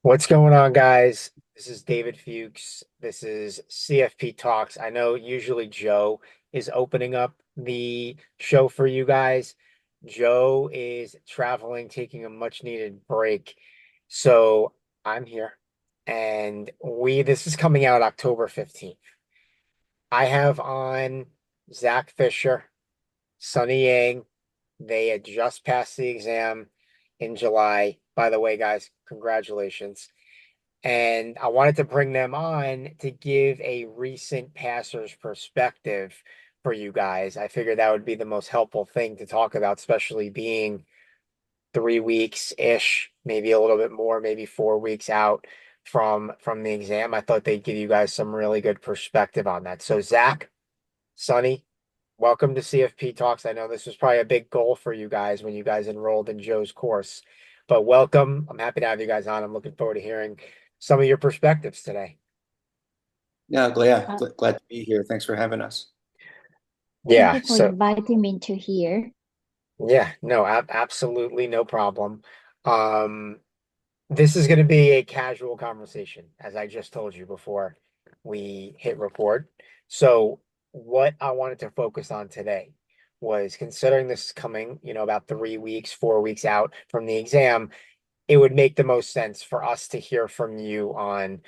What's going on, guys? This is David Fuchs. This is CFP Talks. I know usually Joe is opening up the show for you guys. Joe is traveling, taking a much needed break. So I'm here. And this is coming out October 15th. I have on Zach Fisher, Sonny Yang. They had just passed the exam in July. By the way, guys, congratulations. And I wanted to bring them on to give a recent passer's perspective for you guys. I figured that would be the most helpful thing to talk about, especially being 3 weeks-ish, maybe a little bit more, maybe 4 weeks out from the exam. I thought they'd give you guys some really good perspective on that. So Zach, Sonny, welcome to CFP Talks. I know this was probably a big goal for you guys when you guys enrolled in Joe's course, but welcome. I'm happy to have you guys on. I'm looking forward to hearing some of your perspectives today. Glad to be here. Thanks for having us. Yeah, Thank you for so inviting me to here. yeah, no, absolutely no problem. Um, this is going to be a casual conversation, as I just told you before we hit record. So, what I wanted to focus on today was considering this is coming, about 3 weeks, 4 weeks out from the exam, it would make the most sense for us to hear from you on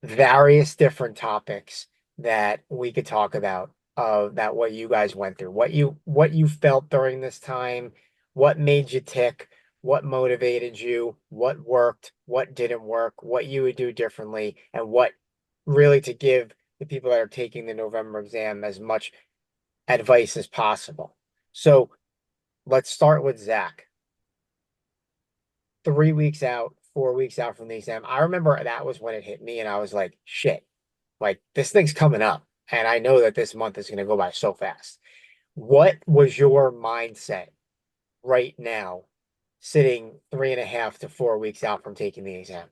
various different topics that we could talk about that what you guys went through, what you felt during this time, what made you tick, what motivated you, what worked, what didn't work, what you would do differently, and what really to give the people that are taking the November exam as much advice as possible. So let's start with Zach. 3 weeks out, 4 weeks out from the exam. I remember that was when it hit me, and I was like, shit, like this thing's coming up. And I know that this month is going to go by so fast. What was your mindset right now, sitting 3.5 to 4 weeks out from taking the exam?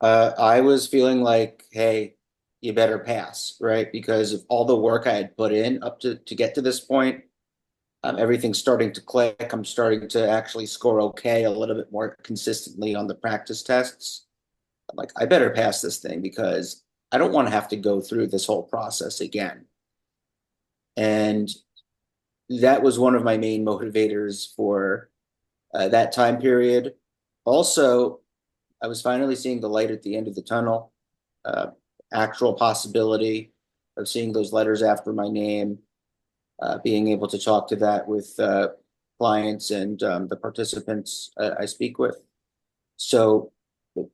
I was feeling like, hey, you better pass, right? Because of all the work I had put in up to get to this point, everything's starting to click. I'm starting to actually score okay a little bit more consistently on the practice tests. I'm like, I better pass this thing because I don't want to have to go through this whole process again. And that was one of my main motivators for that time period. Also, I was finally seeing the light at the end of the tunnel, uh, actual possibility of seeing those letters after my name, being able to talk to that with clients and the participants I speak with. So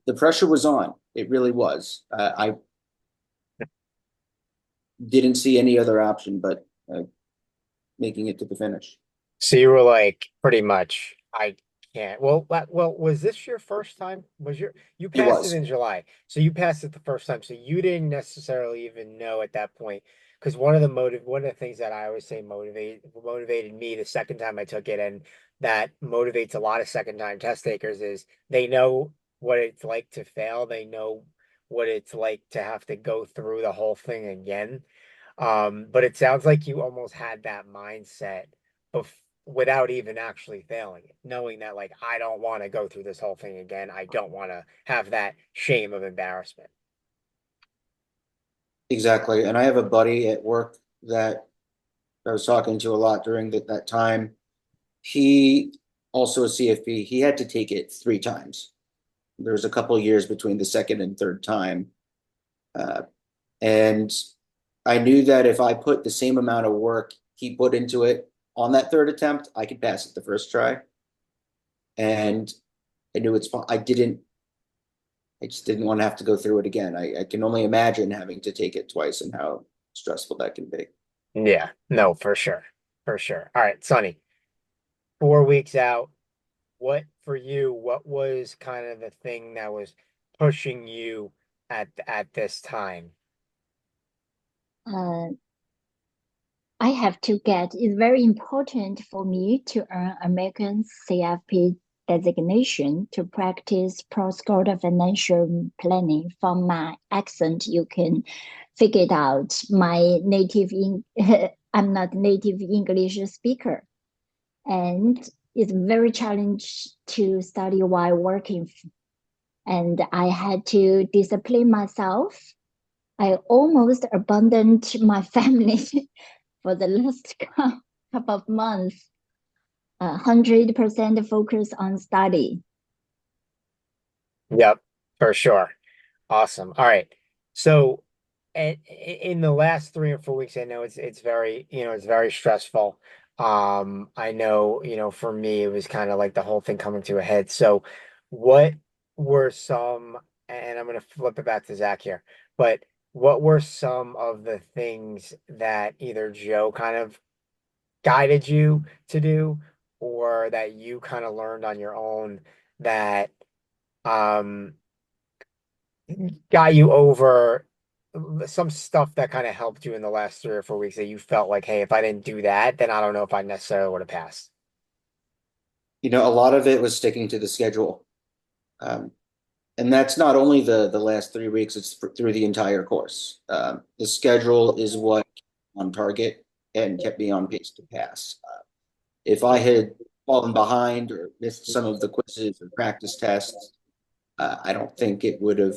the pressure was on. It really was. I didn't see any other option but making it to the finish. So you were like, pretty much, I can't. Well, was this your first time? You It passed it was. in July, so you passed it the first time, so you didn't necessarily even know at that point. Because one of the things that I always say motivated me the second time I took it, and that motivates a lot of second time test takers is they know what it's like to fail. They know what it's like to have to go through the whole thing again. But it sounds like you almost had that mindset bef without even actually failing it, knowing that like I don't want to go through this whole thing again. I don't want to have that shame of embarrassment. Exactly. And I have a buddy at work that I was talking to a lot during that time. He also a CFP. He had to take it 3 times. There was a couple of years between the second and third time. Uh, and I knew that if I put the same amount of work he put into it on that third attempt, I could pass it the first try. And I knew it's fine. I just didn't want to have to go through it again. I can only imagine having to take it twice and how stressful that can be. Yeah, no, for sure. For sure. All right, Sonny, 4 weeks out. What for you, what was kind of the thing that was pushing you at this time? Uh, I have to get, it's very important for me to earn American CFP designation to practice cross-border financial planning. From my accent, you can figure it out. I'm not native English speaker, and it's very challenging to study while working. and I had to discipline myself. I almost abandoned my family for the last couple of months. 100% focus on study. Yep, for sure. Awesome. All right. So, in the last 3 or 4 weeks, I know it's very, it's very stressful. I know, for me, it was kind of like the whole thing coming to a head. So, what were some, and I'm gonna flip it back to Zach here, but what were some of the things that either Joe kind of guided you to do, or that you kind of learned on your own that um got you over some stuff that kind of helped you in the last 3 or 4 weeks that you felt like, hey, if I didn't do that, then I don't know if I necessarily would have passed. A lot of it was sticking to the schedule. Um, and that's not only the last 3 weeks, it's through the entire course. The schedule is what on target and kept me on pace to pass. If I had fallen behind or missed some of the quizzes or practice tests, I don't think it would have,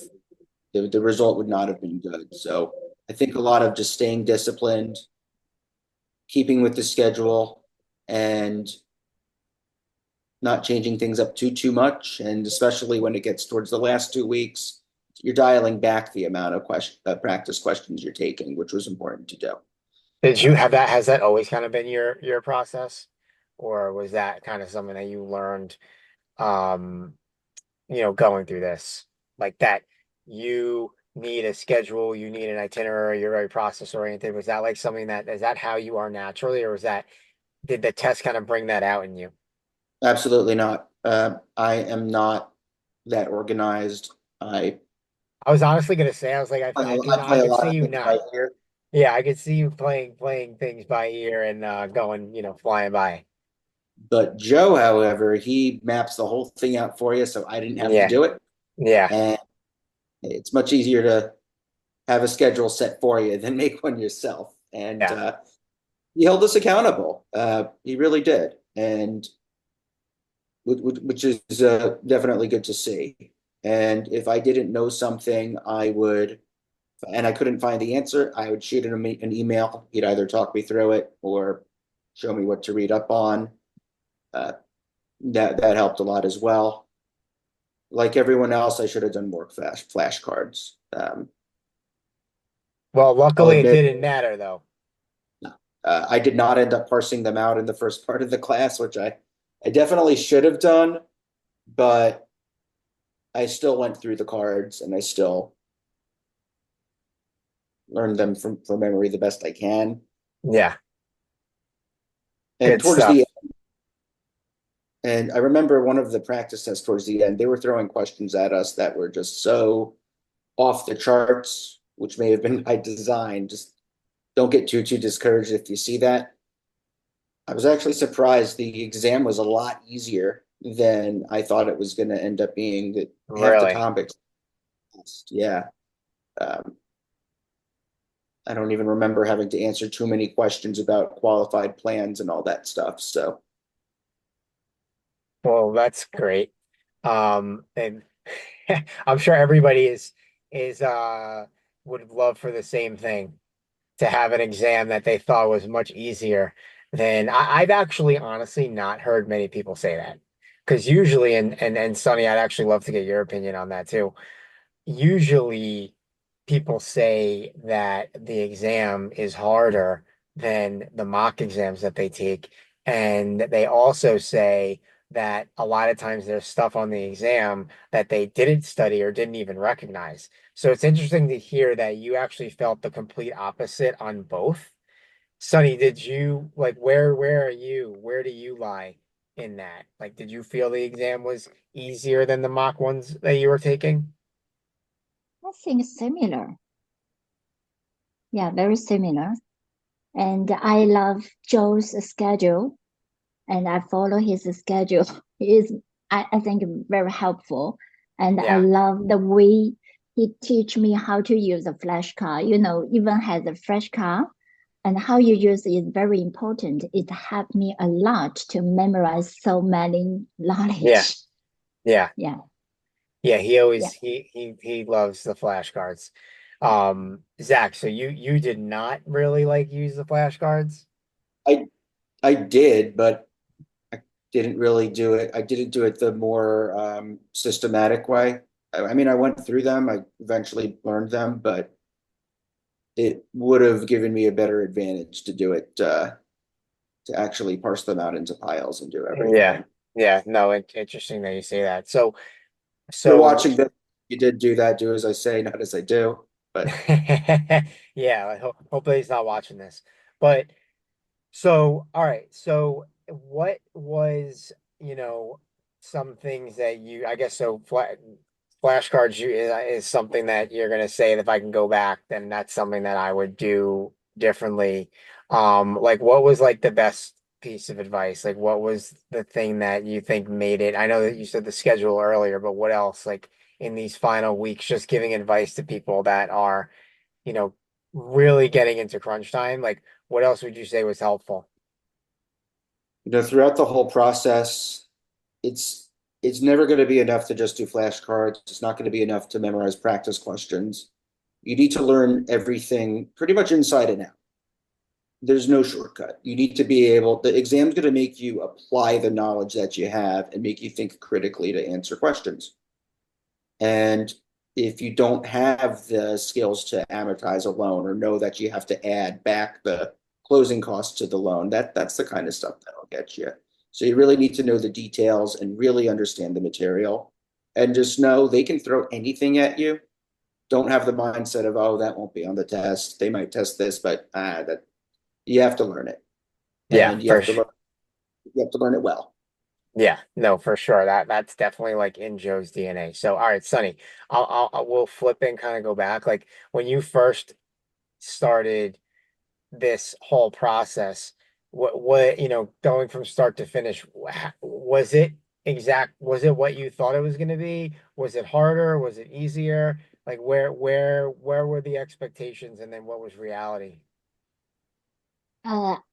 the result would not have been good. So I think a lot of just staying disciplined, keeping with the schedule, and not changing things up too much. And especially when it gets towards the last 2 weeks, you're dialing back the amount of practice questions you're taking, which was important to do. Did you have that? Has that always kind of been your process? Or was that kind of something that you learned um, going through this? Like that you need a schedule, you need an itinerary, you're very process oriented. Was that like something that is that how you are naturally, or was that did the test kind of bring that out in you? Absolutely not. I am not that organized. I I was honestly gonna say, I was like, I do I not, I play a could lot see of you things by not. ear, Yeah, I could see you playing things by ear and going, flying by. but Joe, however, he maps the whole thing out for you, so I didn't have to Yeah, do it. yeah, And it's much easier to have a schedule set for you than make one yourself. And yeah. he held us accountable. He really did, and which is definitely good to see. And if I didn't know something, and I couldn't find the answer, I would shoot him an email. He'd either talk me through it or show me what to read up on. Uh, that helped a lot as well. Like everyone else, I should have done more flashcards. Well, I'll luckily it admit, didn't matter though. I did not end up parsing them out in the first part of the class, which I definitely should have done, but I still went through the cards and I still learned them from memory the best I can. Yeah, And good towards the stuff. And I remember one of the practice tests towards the end, they were throwing questions at us that were just so off the charts, which may have been by design. Just don't get too discouraged if you see that. I was actually surprised the exam was a lot easier than I thought it was going to end up being. That half the Really. topics, yeah. Um, I don't even remember having to answer too many questions about qualified plans and all that stuff. So Well, that's great. And I'm sure everybody is would love for the same thing to have an exam that they thought was much easier than I've actually honestly not heard many people say that. Because usually, and Sonny, I'd actually love to get your opinion on that too. Usually people say that the exam is harder than the mock exams that they take. And they also say that a lot of times there's stuff on the exam that they didn't study or didn't even recognize. So it's interesting to hear that you actually felt the complete opposite on both. Sonny, did you like where are you? Where do you lie in that? Like, did you feel the exam was easier than the mock ones that you were taking? I think similar. Yeah, very similar. And I love Joe's schedule and I follow his schedule. He is, I think, very helpful. And I Yeah. love the way he teach me how to use a flashcard. Even has a flashcard and how you use it is very important. It helped me a lot to memorize so many Yeah. knowledge. Yeah. Yeah. Yeah, he Yeah. always he loves the flashcards. Zach, so you did not really like use the flashcards? I I did, but I didn't really do it. I didn't do it the more systematic way. I mean, I went through them. I eventually learned them, but it would have given me a better advantage to do it to actually parse them out into piles and do Yeah. everything. Yeah, no, interesting that you say that. So You're so watching this. You did do that. Do as I say, not as I do. But yeah, hopefully he's not watching this. But so, all right. So, what was, some things that I guess so flashcards is something that you're going to say that if I can go back, then that's something that I would do differently. Like what was like the best piece of advice? Like what was the thing that you think made it? I know that you said the schedule earlier, but what else like in these final weeks, just giving advice to people that are, you know, really getting into crunch time? Like what else would you say was helpful? throughout the whole process, it's it's never going to be enough to just do flashcards. It's not going to be enough to memorize practice questions. You need to learn everything pretty much inside and out. There's no shortcut. You need to be able, the exam's going to make you apply the knowledge that you have and make you think critically to answer questions. And if you don't have the skills to amortize a loan or know that you have to add back the closing costs to the loan, that's the kind of stuff that'll get you. So you really need to know the details and really understand the material and just know they can throw anything at you. Don't have the mindset of, oh, that won't be on the test. They might test this, but that you have to learn it. Yeah, And for sure. you have to learn it well. Yeah, no, for sure. That's definitely like in Joe's DNA. So, all right, Sonny, we'll flip and kind of go back. Like when you first started this whole process, going from start to finish, was it what you thought it was going to be? Was it harder? Was it easier? Like where were the expectations and then what was reality?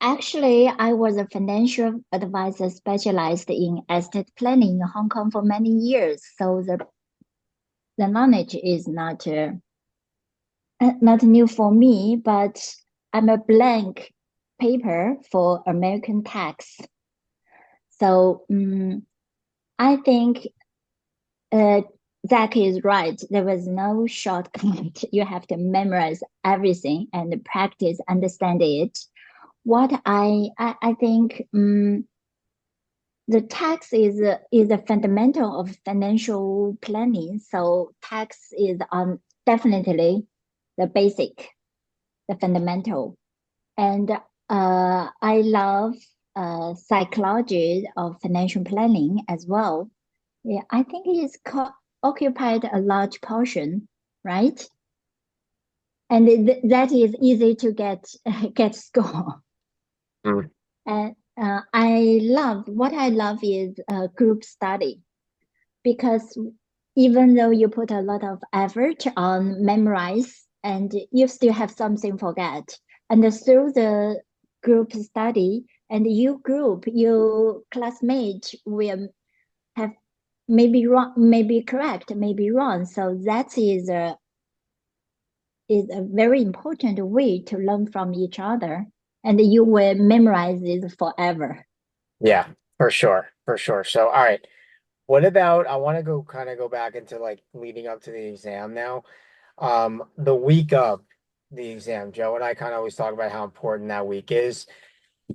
Actually, I was a financial advisor specialized in estate planning in Hong Kong for many years. So the knowledge is not new for me, but I'm a blank paper for American tax. So I think uh, Zack is right. There was no shortcut. You have to memorize everything and practice, understand it. What I think the tax is a fundamental of financial planning. So tax is definitely the basic, the fundamental. And I love psychology of financial planning as well. Yeah, I think occupied a large portion, right? And that is easy to get score. Mm. And what I love is group study because even though you put a lot of effort on memorize and you still have something forget. And through the group study and your classmate will have maybe wrong, maybe correct, maybe wrong. So that is a very important way to learn from each other. And you will memorize it forever. Yeah, for sure. For sure. So, all right. What about I want to go kind of go back into like leading up to the exam now. The week of the exam, Joe and I kind of always talk about how important that week is.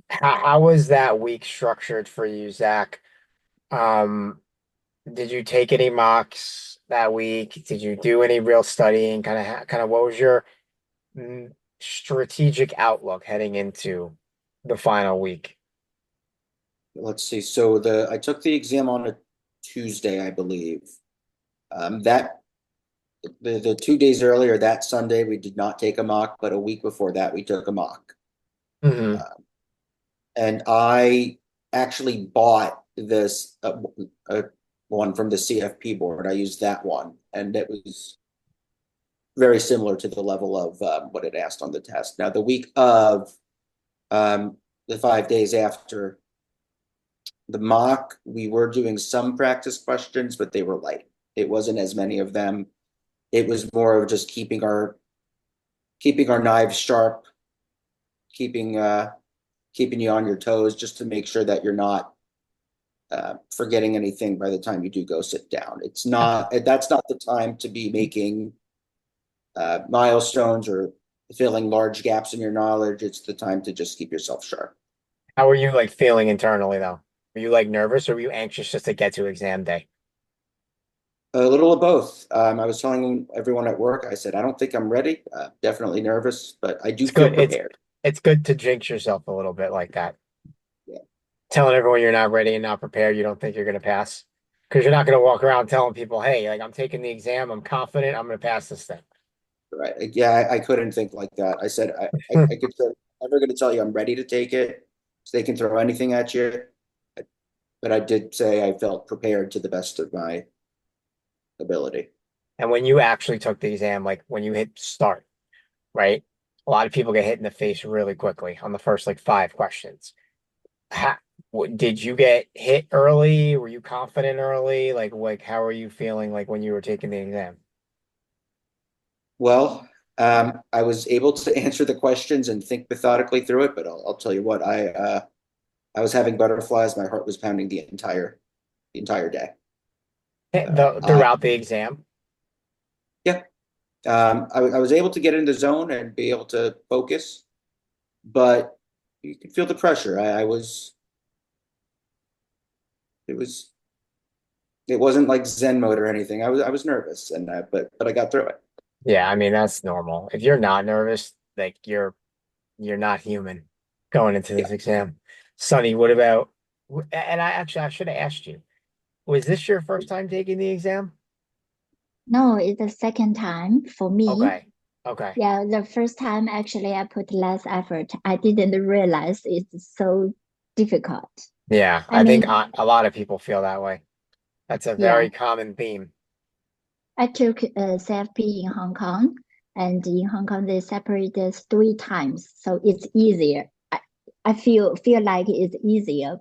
How was that week structured for you, Zach? Um, did you take any mocks that week? Did you do any real studying? Kind of what was your strategic outlook heading into the final week? Let's see. So I took the exam on a Tuesday, I believe. That the 2 days earlier, that Sunday, we did not take a mock, but a week before that, we took a mock. Hmm. Uh, and I actually bought this one from the CFP board. I used that one, and it was very similar to the level of what it asked on the test. Now, the week of um, the 5 days after the mock, we were doing some practice questions, but they were light. It wasn't as many of them. It was more of just keeping our knives sharp, keeping keeping you on your toes, just to make sure that you're not forgetting anything by the time you do go sit down. It's not That's not the time to be making milestones or filling large gaps in your knowledge. It's the time to just keep yourself sharp. How were you like feeling internally though? Were you like nervous or were you anxious just to get to exam day? A little of both. I was telling everyone at work, I said, I don't think I'm ready. Definitely nervous, but I do It's feel good. prepared. It's good to jinx yourself a little bit like that. Yeah, Telling everyone you're not ready and not prepared, you don't think you're going to pass. Because you're not going to walk around telling people, hey, like I'm taking the exam, I'm confident, I'm going to pass this thing. right. Yeah, I couldn't think like that. I said, I could say, I'm never going to tell you I'm ready to take it. So they can throw anything at you. But I did say I felt prepared to the best of my ability. And when you actually took the exam, like when you hit start, right? A lot of people get hit in the face really quickly on the first like 5 questions. How, did you get hit early? Were you confident early? Like how are you feeling like when you were taking the exam? Well, I was able to answer the questions and think methodically through it, but I'll tell you what, I was having butterflies. My heart was pounding the entire day. I Throughout the exam? Yeah, I was able to get in the zone and be able to focus, but you could feel the pressure. I was it was it wasn't like Zen mode or anything. I was nervous, and but I got through it. Yeah, I mean that's normal. If you're not nervous, like you're not human going into Yeah. this exam. Sonny, what about, and I should have asked you, was this your first time taking the exam? No, it's the second time for me. Okay. Okay. Yeah, the first time actually I put less effort. I didn't realize it's so difficult. Yeah, I I think mean, a lot of people feel that way. That's a yeah, very common theme. I took CFP in Hong Kong, and in Hong Kong they separate us 3 times, so it's easier. I feel like it's easier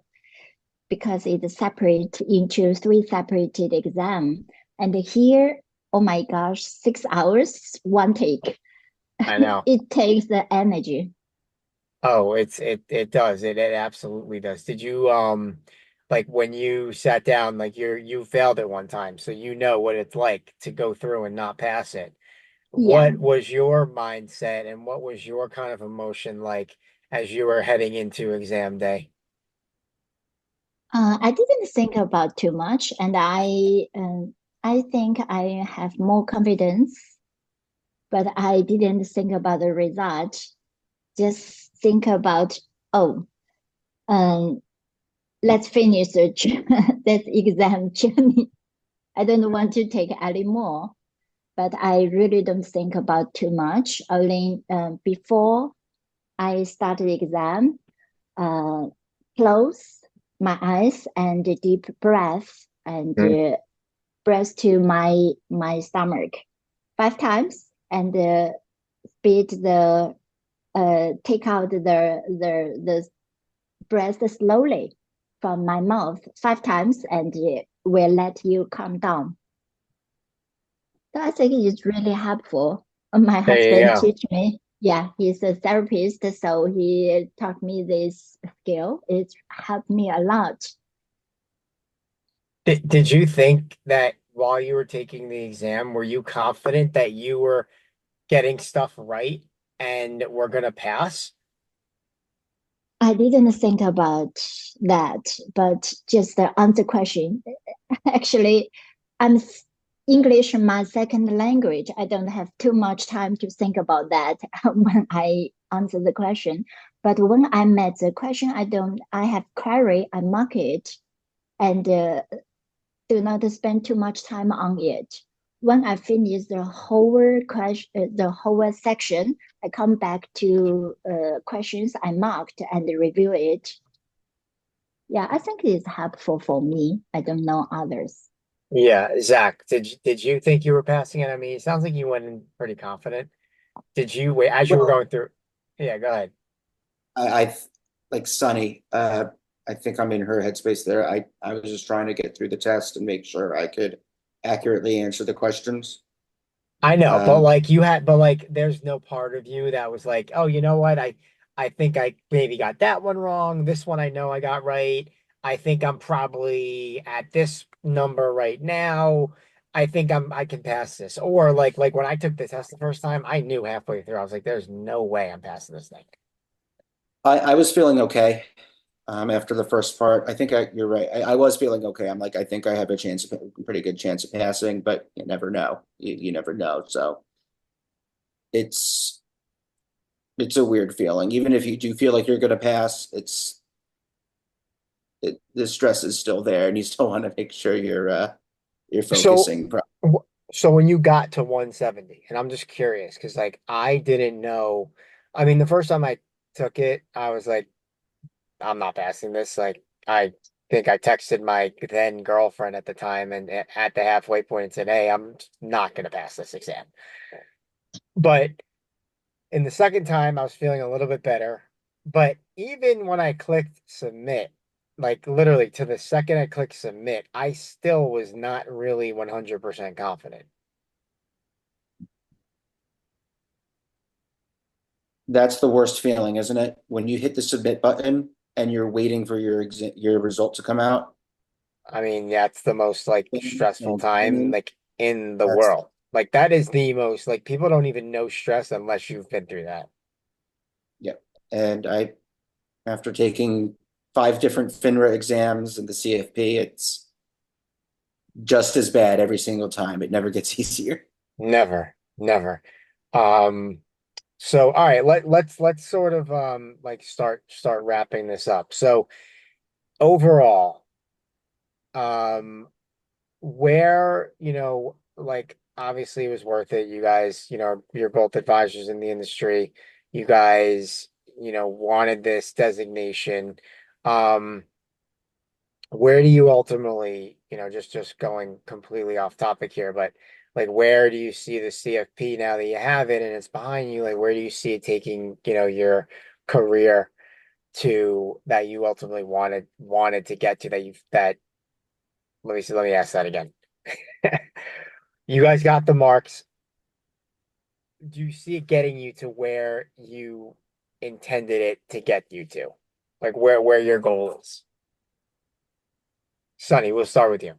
because it's separate into 3 separated exam. And here, oh my gosh, 6 hours, one take. I know. It takes the energy. Oh, it does. It absolutely does. Did you like when you sat down, like you failed it one time, so you know what it's like to go through and not pass it. Yeah. What was your mindset and what was your kind of emotion like as you were heading into exam day? I didn't think about too much, and I think I have more confidence, but I didn't think about the result. Just think about, oh, um, let's finish the that exam journey. I don't want to take any more, but I really don't think about too much. Only before I start the exam, uh, close my eyes and deep breath and Mm. breath to my stomach 5 times and spit the take out the breath slowly from my mouth 5 times and will let you calm down. So I think it's really helpful. My There you husband go. teach me. Yeah, he's a therapist, so he taught me this skill. It's helped me a lot. Did you think that while you were taking the exam, were you confident that you were getting stuff right and were gonna pass? I didn't think about that, but just the answer question. Actually, I'm English my second language. I don't have too much time to think about that when I answer the question. But when I met the question, I have query, I mark it and do not spend too much time on it. When I finish the whole question, the whole section, I come back to questions I marked and review it. Yeah, I think it's helpful for me. I don't know others. Yeah, Zach, did you think you were passing it? I mean, it sounds like you went in pretty confident. Did you wait as you were Well, going through? Yeah, go ahead. I like Sunny. I think I'm in her headspace there. I was just trying to get through the test and make sure I could accurately answer the questions. I know, but Um, like you had, but like there's no part of you that was like, oh, you know what? I think I maybe got that one wrong. This one I know I got right. I think I'm probably at this number right now. I think I can pass this. Or like when I took the test the first time, I knew halfway through. I was like, there's no way I'm passing this thing. I was feeling okay after the first part. I think you're right. I was feeling okay. I'm like, I think I have a chance, a pretty good chance of passing, but you never know. You never know. So it's it's a weird feeling. Even if you do feel like you're going to pass, the stress is still there, and you still want to make sure you're So focusing. so when you got to 170, and I'm just curious because like I didn't know. I mean, the first time I took it, I was like, I'm not passing this. Like, I think I texted my then girlfriend at the time and at the halfway point and said, hey, I'm not going to pass this exam. But in the second time, I was feeling a little bit better. But even when I clicked submit, like literally to the second I clicked submit, I still was not really 100% confident. That's the worst feeling, isn't it? When you hit the submit button and you're waiting for your result to come out. I mean, that's the most like stressful And time timing, like in the that's world. Like that is the most like people don't even know stress unless you've been through that. yeah. And after taking five different FINRA exams and the CFP, it's just as bad every single time. It never gets easier. Never, never. Um, so all right, let's sort of like start wrapping this up. So overall, um, where, like obviously it was worth it. You guys, you're both advisors in the industry. You guys, wanted this designation. Um, where do you ultimately, just going completely off topic here, but like where do you see the CFP now that you have it and it's behind you? Like where do you see it taking, your career to that you ultimately wanted to get to that let me ask that again. You guys got the marks. Do you see it getting you to where you intended it to get you to? Like where your goal is? Sonny, we'll start with you.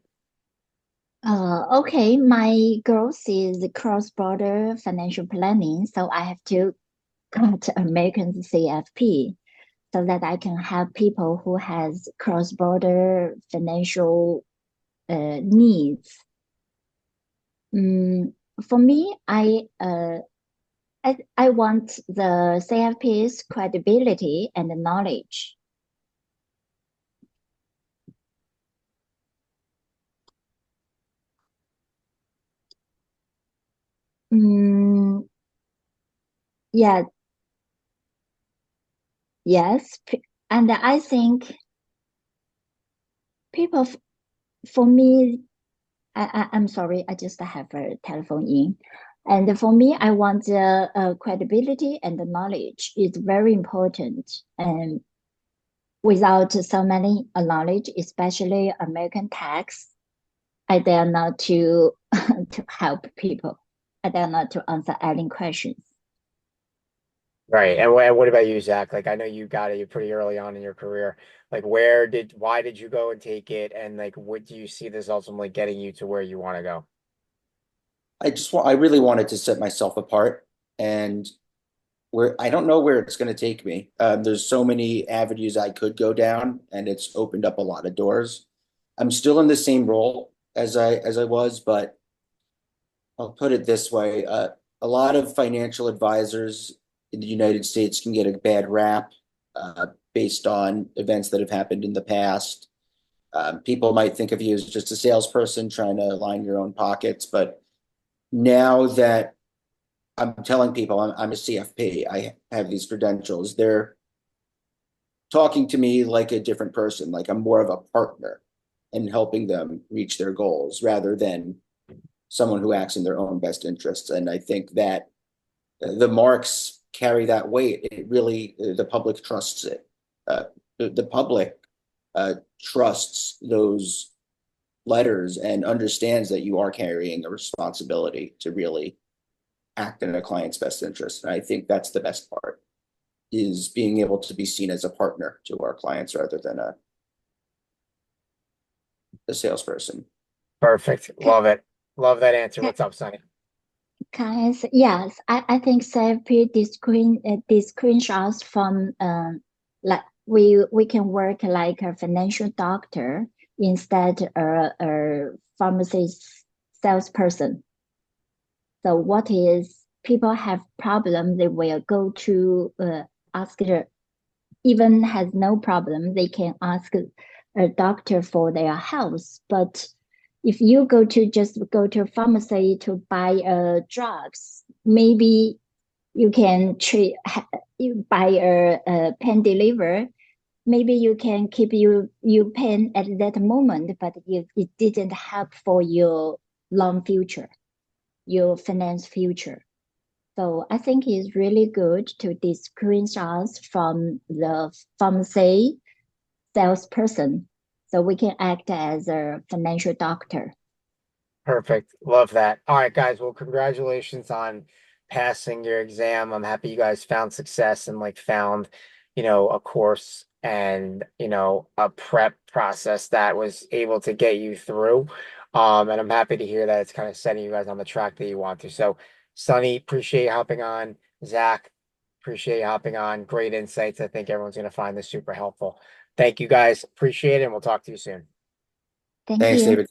Okay, my goal is cross-border financial planning, so I have to got American CFP so that I can help people who has cross-border financial needs. Mm, for me, I want the CFP's credibility and knowledge. Mm, yeah, yes, and I think people, for me, I'm sorry, I just have a telephone in. And for me, I want the credibility and the knowledge is very important. And without so many knowledge, especially American tax, I dare not to to help people. I dare not to answer any questions. Right. And what about you, Zach? Like I know you got it pretty early on in your career. Like why did you go and take it? And like what do you see this ultimately getting you to where you want to go? I really wanted to set myself apart, and where I don't know where it's going to take me. There's so many avenues I could go down, and it's opened up a lot of doors. I'm still in the same role as I was, but I'll put it this way: a lot of financial advisors in the United States can get a bad rap based on events that have happened in the past. People might think of you as just a salesperson trying to line your own pockets, but now that I'm telling people I'm a CFP, I have these credentials, they're talking to me like a different person, like I'm more of a partner in helping them reach their goals rather than someone who acts in their own best interests. And I think that the marks carry that weight. It really, the public trusts it. The public trusts those letters and understands that you are carrying a responsibility to really act in a client's best interest. And I think that's the best part, is being able to be seen as a partner to our clients rather than a salesperson. Perfect. Ca- Love it. Love that answer. ca- What's up, Sonny? Guys, yes, I think CFP this screenshots from like we can work like a financial doctor instead a pharmacist salesperson. So what is people have problem, they will go to ask the even has no problem, they can ask a doctor for their health. But if you go to just go to a pharmacy to buy drugs, maybe you can treat you buy a pain reliever. Maybe you can keep you pain at that moment, but it didn't help for your long future, your finance future. So I think it's really good to distinguish us from the pharmacy salesperson. So we can act as a financial doctor. Perfect. Love that. All right, guys. Well, congratulations on passing your exam. I'm happy you guys found success and like found, a course and, a prep process that was able to get you through. And I'm happy to hear that it's kind of setting you guys on the track that you want to. So, Sonny, appreciate you hopping on. Zach, appreciate you hopping on. Great insights. I think everyone's going to find this super helpful. Thank you guys. Appreciate it, and we'll talk to you soon. Thank Thanks, you. David.